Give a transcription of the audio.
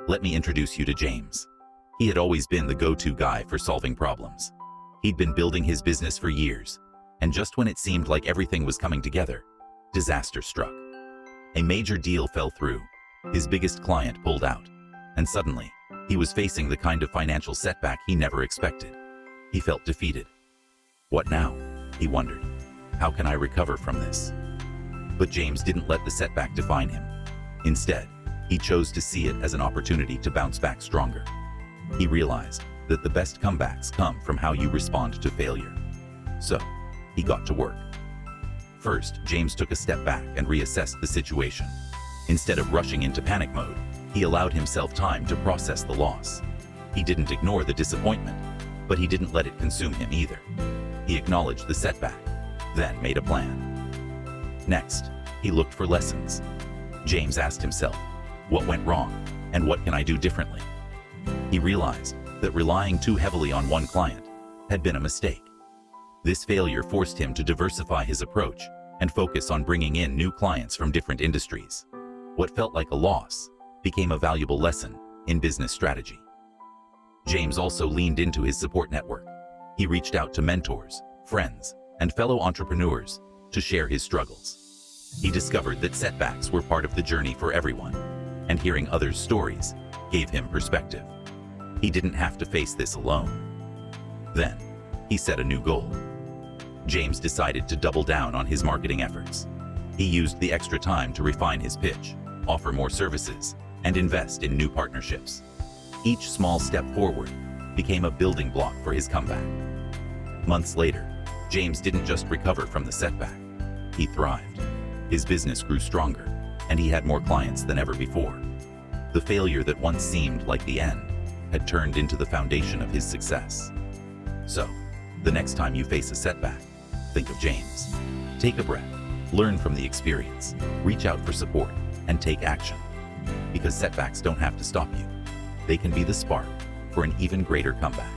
Let me introduce you to James. He had always been the go-to guy for solving problems. He'd been building his business for years, and just when it seemed like everything was coming together, disaster struck. A major deal fell through, his biggest client pulled out, and suddenly, he was facing the kind of financial setback he never expected. He felt defeated. What now? He wondered. How can I recover from this? But James didn't let the setback define him. Instead, he chose to see it as an opportunity to bounce back stronger. He realized that the best comebacks come from how you respond to failure. So, he got to work. First, James took a step back and reassessed the situation. Instead of rushing into panic mode, he allowed himself time to process the loss. He didn't ignore the disappointment, but he didn't let it consume him either. He acknowledged the setback, then made a plan. Next, he looked for lessons. James asked himself, what went wrong, and what can I do differently? He realized that relying too heavily on one client had been a mistake. This failure forced him to diversify his approach and focus on bringing in new clients from different industries. What felt like a loss became a valuable lesson in business strategy. James also leaned into his support network. He reached out to mentors, friends, and fellow entrepreneurs to share his struggles. He discovered that setbacks were part of the journey for everyone, and hearing others' stories gave him perspective. He didn't have to face this alone. Then, he set a new goal. James decided to double down on his marketing efforts. He used the extra time to refine his pitch, offer more services, and invest in new partnerships. Each small step forward became a building block for his comeback. Months later, James didn't just recover from the setback. He thrived. His business grew stronger, and he had more clients than ever before. The failure that once seemed like the end had turned into the foundation of his success. So, the next time you face a setback, think of James. Take a breath, learn from the experience, reach out for support, and take action. Because setbacks don't have to stop you. They can be the spark for an even greater comeback.